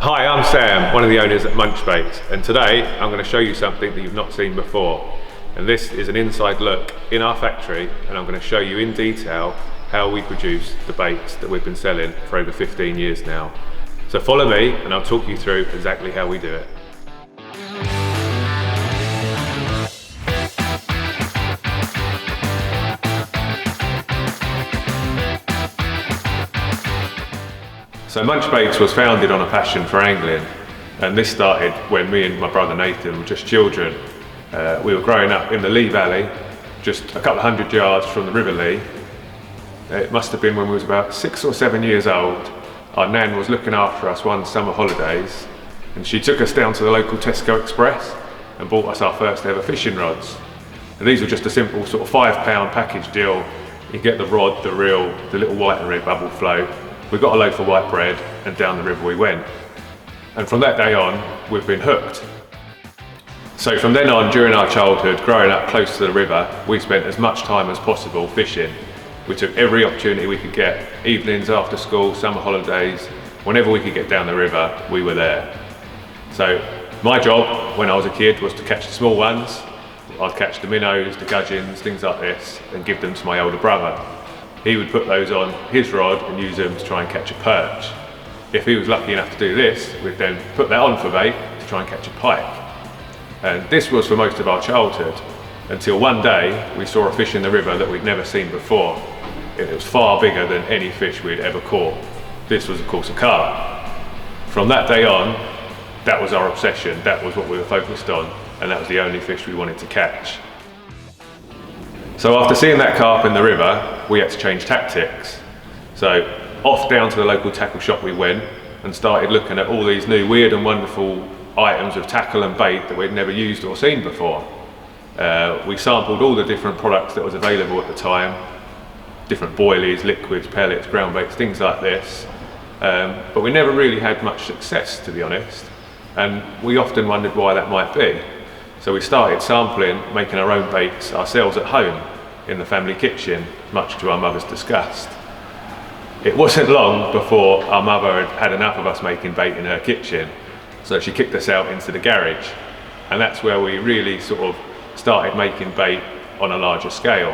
Hi, I'm Sam, one of the owners at Munch Bits, and today I'm going to show you something that you've not seen before. And this is an inside look in our factory, and I'm going to show you in detail how we produce the baits that we've been selling for over 15 years now. So follow me and I'll talk you through exactly how we do it. So Munch Bits was founded on a passion for angling, and this started when me and my brother Nathan were just children. We were growing up in the Lee Valley, just a couple of 100 yards from the River Lee. It must have been when we was about 6 or 7 years old. Our nan was looking after us one summer holidays, and she took us down to the local Tesco Express and bought us our first ever fishing rods. And these were just a simple sort of £5 package deal. You get the rod, the reel, the little white and red bubble float. We got a loaf of white bread and down the river we went. And from that day on, we've been hooked. So from then on, during our childhood, growing up close to the river, we spent as much time as possible fishing. We took every opportunity we could get, evenings after school, summer holidays, whenever we could get down the river, we were there. So my job when I was a kid was to catch the small ones. I'd catch the minnows, the gudgeons, things like this, and give them to my older brother. He would put those on his rod and use them to try and catch a perch. If he was lucky enough to do this, we'd then put that on for bait to try and catch a pike. And this was for most of our childhood, until one day we saw a fish in the river that we'd never seen before. It was far bigger than any fish we'd ever caught. This was of course a carp. From that day on, that was our obsession, that was what we were focused on, and that was the only fish we wanted to catch. So after seeing that carp in the river, we had to change tactics. So off down to the local tackle shop we went and started looking at all these new weird and wonderful items of tackle and bait that we'd never used or seen before. We sampled all the different products that was available at the time, different boilies, liquids, pellets, ground baits, things like this. But we never really had much success, to be honest, and we often wondered why that might be. So we started sampling, making our own baits ourselves at home in the family kitchen, much to our mother's disgust. It wasn't long before our mother had enough of us making bait in her kitchen, so she kicked us out into the garage, and that's where we really sort of started making bait on a larger scale.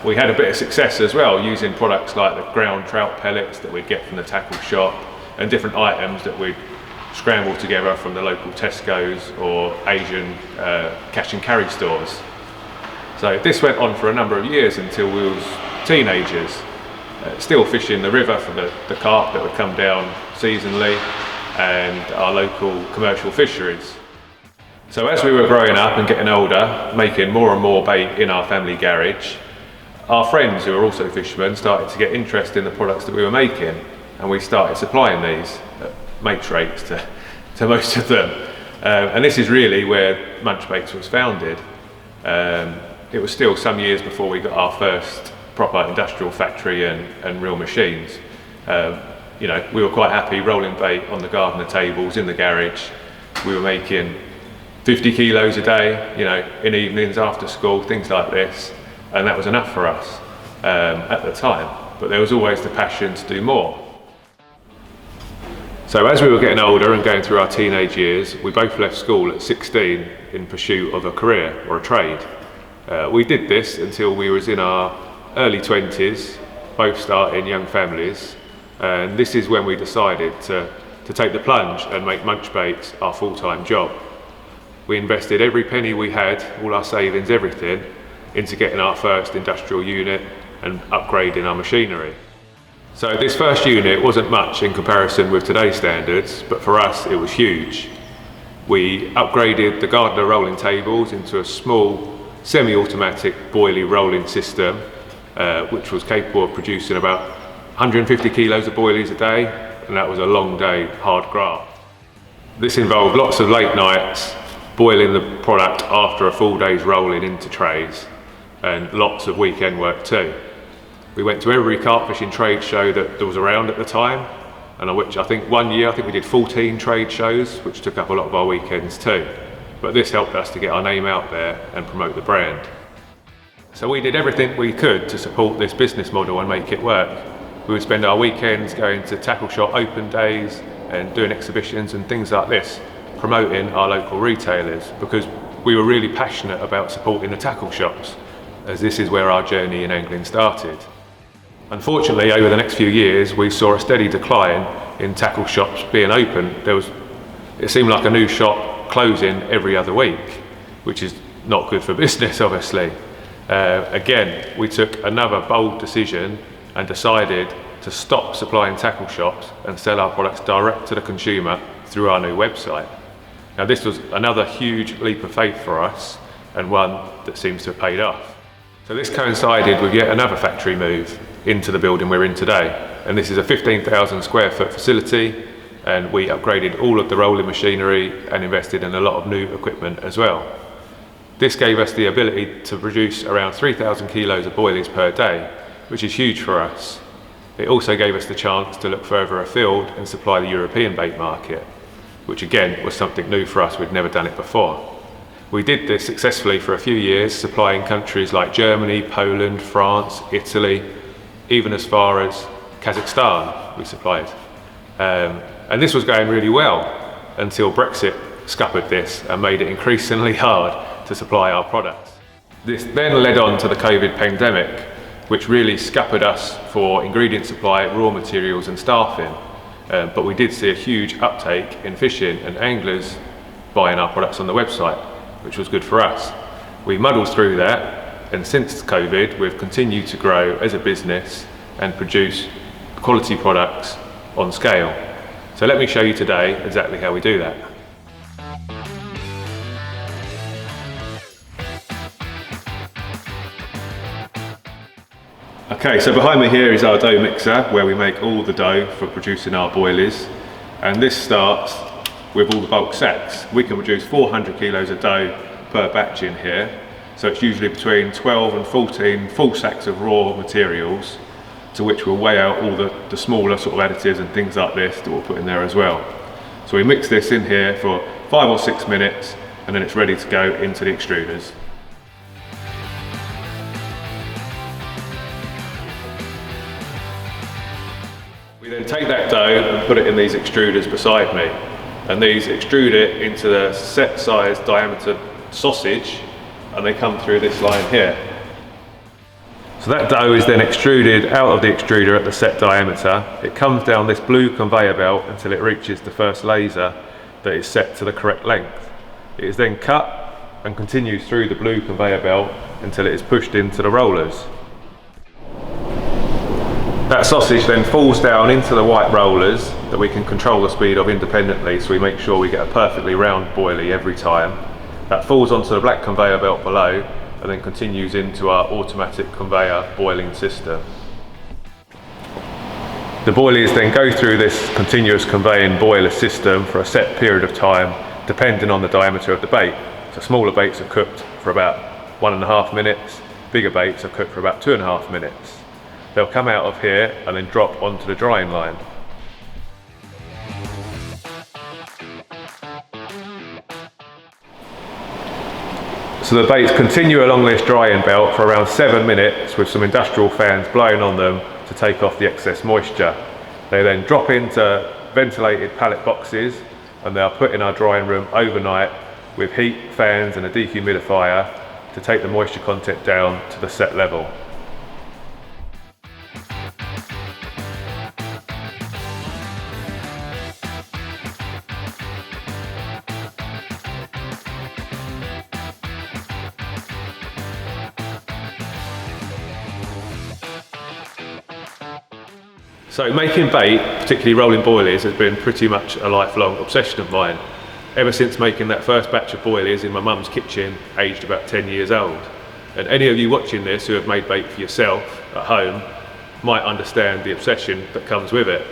We had a bit of success as well, using products like the ground trout pellets that we'd get from the tackle shop and different items that we'd scramble together from the local Tesco's or Asian cash and carry stores. So this went on for a number of years until we was teenagers, still fishing the river for the carp that would come down seasonally and our local commercial fisheries. So as we were growing up and getting older, making more and more bait in our family garage, our friends who were also fishermen started to get interested in the products that we were making, and we started supplying these mates rates to most of them. And this is really where Munch Bits was founded. It was still some years before we got our first proper industrial factory and real machines. You know, we were quite happy rolling bait on the gardener tables in the garage. We were making 50 kilos a day, you know, in evenings after school, things like this, and that was enough for us at the time. But there was always the passion to do more. So as we were getting older and going through our teenage years, we both left school at 16 in pursuit of a career or a trade. We did this until we was in our early 20s, both starting young families, and this is when we decided to take the plunge and make Munch Bits our full-time job. We invested every penny we had, all our savings, everything, into getting our first industrial unit and upgrading our machinery. So this first unit wasn't much in comparison with today's standards, but for us it was huge. We upgraded the gardener rolling tables into a small semi-automatic Boilie rolling system, which was capable of producing about 150 kilos of boilies a day, and that was a long day, hard graft. This involved lots of late nights, boiling the product after a full day's rolling into trays, and lots of weekend work too. We went to every carp fishing trade show that there was around at the time, and on which I think one year we did 14 trade shows, which took up a lot of our weekends too. But this helped us to get our name out there and promote the brand. So we did everything we could to support this business model and make it work. We would spend our weekends going to tackle shop open days and doing exhibitions and things like this, promoting our local retailers, because we were really passionate about supporting the tackle shops, as this is where our journey in angling started. Unfortunately, over the next few years, we saw a steady decline in tackle shops being open. It seemed like a new shop closing every other week, which is not good for business, obviously. Again, we took another bold decision and decided to stop supplying tackle shops and sell our products direct to the consumer through our new website. Now, this was another huge leap of faith for us, and one that seems to have paid off. So this coincided with yet another factory move into the building we're in today. And this is a 15,000 square foot facility, and we upgraded all of the rolling machinery and invested in a lot of new equipment as well. This gave us the ability to produce around 3,000 kilos of boilies per day, which is huge for us. It also gave us the chance to look further afield and supply the European bait market, which again was something new for us. We'd never done it before. We did this successfully for a few years, supplying countries like Germany, Poland, France, Italy, even as far as Kazakhstan we supplied. And this was going really well until Brexit scuppered this and made it increasingly hard to supply our products. This then led on to the COVID pandemic, which really scuppered us for ingredient supply, raw materials and staffing. But we did see a huge uptake in fishing and anglers buying our products on the website, which was good for us. We muddled through that, and since COVID, we've continued to grow as a business and produce quality products on scale. So let me show you today exactly how we do that. Okay, so behind me here is our dough mixer, where we make all the dough for producing our boilies. And this starts with all the bulk sacks. We can produce 400 kilos of dough per batch in here. So it's usually between 12 and 14 full sacks of raw materials, to which we'll weigh out all the smaller sort of additives and things like this that we'll put in there as well. So we mix this in here for 5 or 6 minutes, and then it's ready to go into the extruders. We then take that dough and put it in these extruders beside me, and these extrude it into the set size diameter sausage, and they come through this line here. So that dough is then extruded out of the extruder at the set diameter. It comes down this blue conveyor belt until it reaches the first laser that is set to the correct length. It is then cut and continues through the blue conveyor belt until it is pushed into the rollers. That sausage then falls down into the white rollers that we can control the speed of independently, so we make sure we get a perfectly round boilie every time. That falls onto the black conveyor belt below and then continues into our automatic conveyor boiling system. The boilies then go through this continuous conveying boiler system for a set period of time, depending on the diameter of the bait. So smaller baits are cooked for about 1.5 minutes, bigger baits are cooked for about 2.5 minutes. They'll come out of here and then drop onto the drying line. So the baits continue along this drying belt for around 7 minutes with some industrial fans blowing on them to take off the excess moisture. They then drop into ventilated pallet boxes, and they are put in our drying room overnight with heat, fans and a dehumidifier to take the moisture content down to the set level. So making bait, particularly rolling boilies, has been pretty much a lifelong obsession of mine. Ever since making that first batch of boilies in my mum's kitchen, aged about 10 years old. And any of you watching this who have made bait for yourself at home might understand the obsession that comes with it.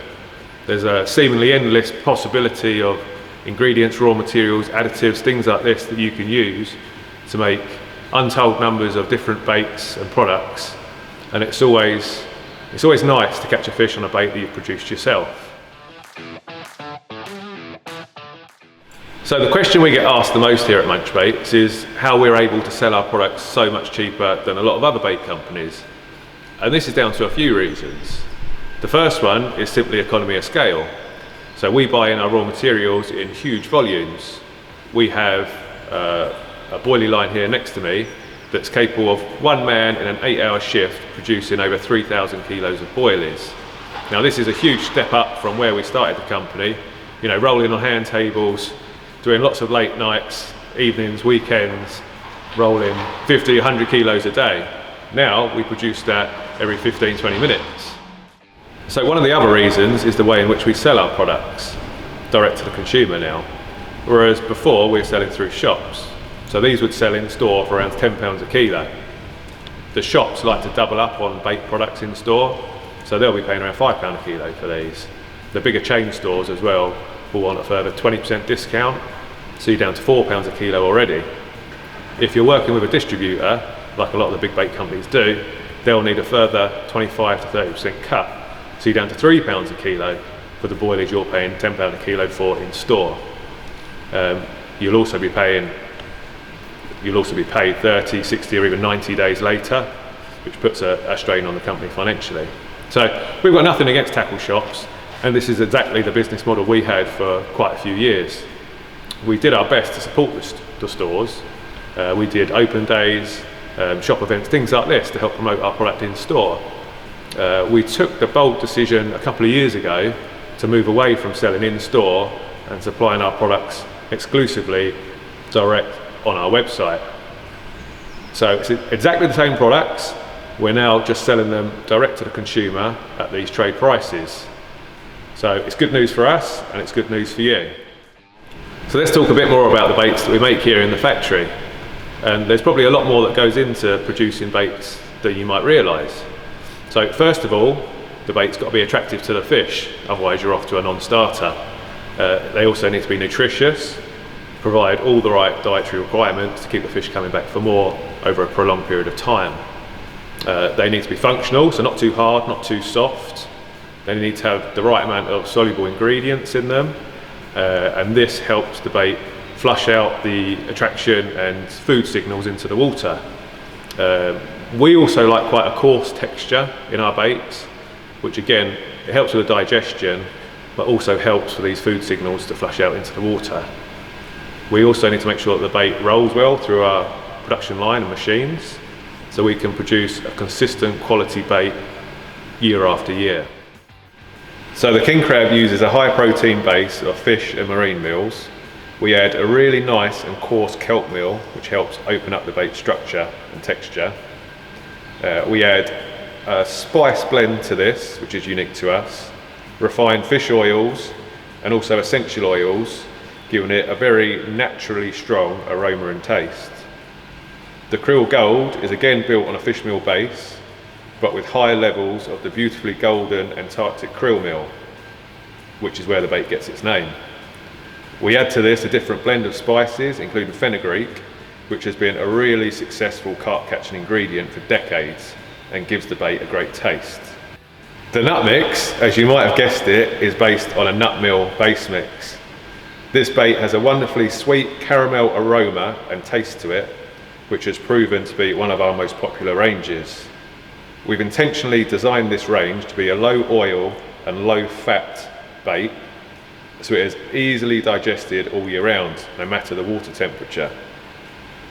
There's a seemingly endless possibility of ingredients, raw materials, additives, things like this that you can use to make untold numbers of different baits and products. And it's always nice to catch a fish on a bait that you've produced yourself. So the question we get asked the most here at Munch Bits is how we're able to sell our products so much cheaper than a lot of other bait companies. And this is down to a few reasons. The first one is simply economy of scale. So we buy in our raw materials in huge volumes. We have a boilie line here next to me that's capable of one man in an 8-hour shift producing over 3,000 kilos of boilies. Now this is a huge step up from where we started the company, you know, rolling on hand tables, doing lots of late nights, evenings, weekends, rolling 50, 100 kilos a day. Now we produce that every 15, 20 minutes. So one of the other reasons is the way in which we sell our products, direct to the consumer now. Whereas before we were selling through shops. So these would sell in store for around £10 a kilo. The shops like to double up on bait products in store, so they'll be paying around £5 a kilo for these. The bigger chain stores as well will want a further 20% discount, so you're down to £4 a kilo already. If you're working with a distributor, like a lot of the big bait companies do, they'll need a further 25 to 30% cut, so you're down to £3 a kilo for the boilies you're paying £10 a kilo for in store. You'll also be paid 30, 60 or even 90 days later, which puts a strain on the company financially. So we've got nothing against tackle shops, and this is exactly the business model we had for quite a few years. We did our best to support the stores. We did open days, shop events, things like this to help promote our product in store. We took the bold decision a couple of years ago to move away from selling in store and supplying our products exclusively direct on our website. So it's exactly the same products, we're now just selling them direct to the consumer at these trade prices. So it's good news for us and it's good news for you. So let's talk a bit more about the baits that we make here in the factory. And there's probably a lot more that goes into producing baits than you might realise. So first of all, the bait's got to be attractive to the fish, otherwise you're off to a non-starter. They also need to be nutritious, provide all the right dietary requirements to keep the fish coming back for more over a prolonged period of time. They need to be functional, so not too hard, not too soft. They need to have the right amount of soluble ingredients in them, and this helps the bait flush out the attraction and food signals into the water. We also like quite a coarse texture in our baits, which again, it helps with the digestion, but also helps for these food signals to flush out into the water. We also need to make sure that the bait rolls well through our production line and machines, so we can produce a consistent quality bait year after year. So the king crab uses a high protein base of fish and marine meals. We add a really nice and coarse kelp meal, which helps open up the bait structure and texture. We add a spice blend to this, which is unique to us, refined fish oils and also essential oils, giving it a very naturally strong aroma and taste. The krill gold is again built on a fish meal base, but with high levels of the beautifully golden Antarctic krill meal, which is where the bait gets its name. We add to this a different blend of spices, including fenugreek, which has been a really successful carp catching ingredient for decades and gives the bait a great taste. The nut mix, as you might have guessed it, is based on a nut meal base mix. This bait has a wonderfully sweet caramel aroma and taste to it, which has proven to be one of our most popular ranges. We've intentionally designed this range to be a low oil and low fat bait, so it is easily digested all year round, no matter the water temperature.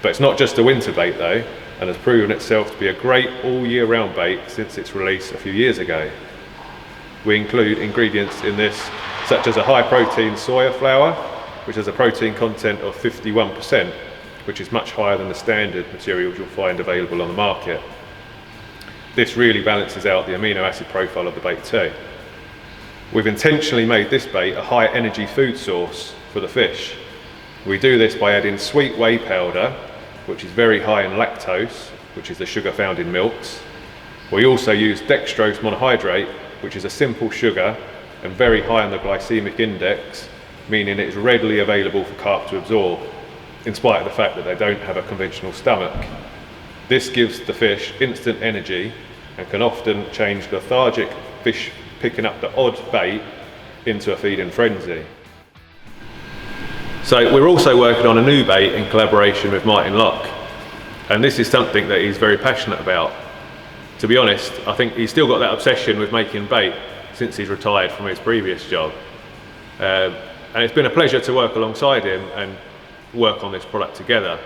But it's not just a winter bait though, and has proven itself to be a great all year round bait since its release a few years ago. We include ingredients in this such as a high protein soya flour, which has a protein content of 51%, which is much higher than the standard materials you'll find available on the market. This really balances out the amino acid profile of the bait too. We've intentionally made this bait a high energy food source for the fish. We do this by adding sweet whey powder, which is very high in lactose, which is the sugar found in milks. We also use dextrose monohydrate, which is a simple sugar and very high on the glycemic index, meaning it is readily available for carp to absorb, in spite of the fact that they don't have a conventional stomach. This gives the fish instant energy and can often change lethargic fish picking up the odd bait into a feeding frenzy. So we're also working on a new bait in collaboration with Martin Locke, and this is something that he's very passionate about. To be honest, I think he's still got that obsession with making bait since he's retired from his previous job. And it's been a pleasure to work alongside him and work on this product together.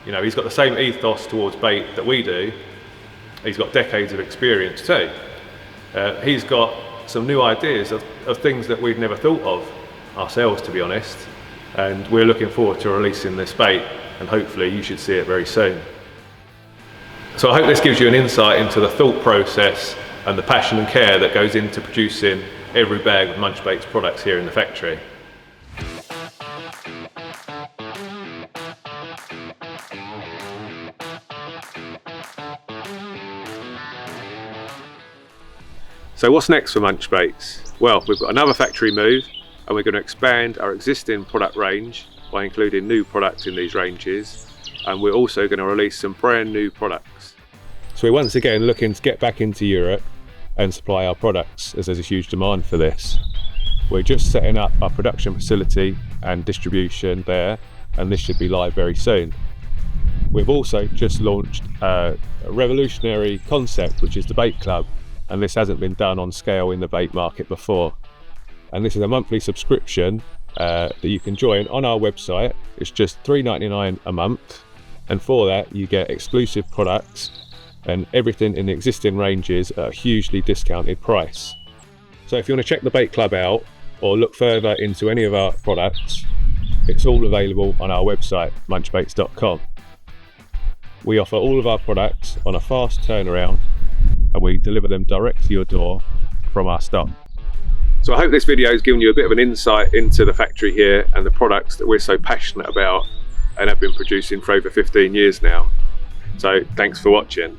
You know, he's got the same ethos towards bait that we do. He's got decades of experience too. He's got some new ideas of things that we'd never thought of ourselves, to be honest. And we're looking forward to releasing this bait, and hopefully you should see it very soon. So I hope this gives you an insight into the thought process and the passion and care that goes into producing every bag of Munchbait's products here in the factory. So what's next for Munch Baits? Well, we've got another factory move, and we're going to expand our existing product range by including new products in these ranges, and we're also going to release some brand new products. So we're once again looking to get back into Europe and supply our products, as there's a huge demand for this. We're just setting up our production facility and distribution there, and this should be live very soon. We've also just launched a revolutionary concept, which is the Bait Club, and this hasn't been done on scale in the bait market before. And this is a monthly subscription that you can join on our website. It's just $3.99 a month, and for that you get exclusive products and everything in the existing ranges at a hugely discounted price. So if you want to check the Bait Club out or look further into any of our products, it's all available on our website, munchbaits.com. We offer all of our products on a fast turnaround, and we deliver them direct to your door from our stock. So I hope this video has given you a bit of an insight into the factory here and the products that we're so passionate about and have been producing for over 15 years now. So thanks for watching.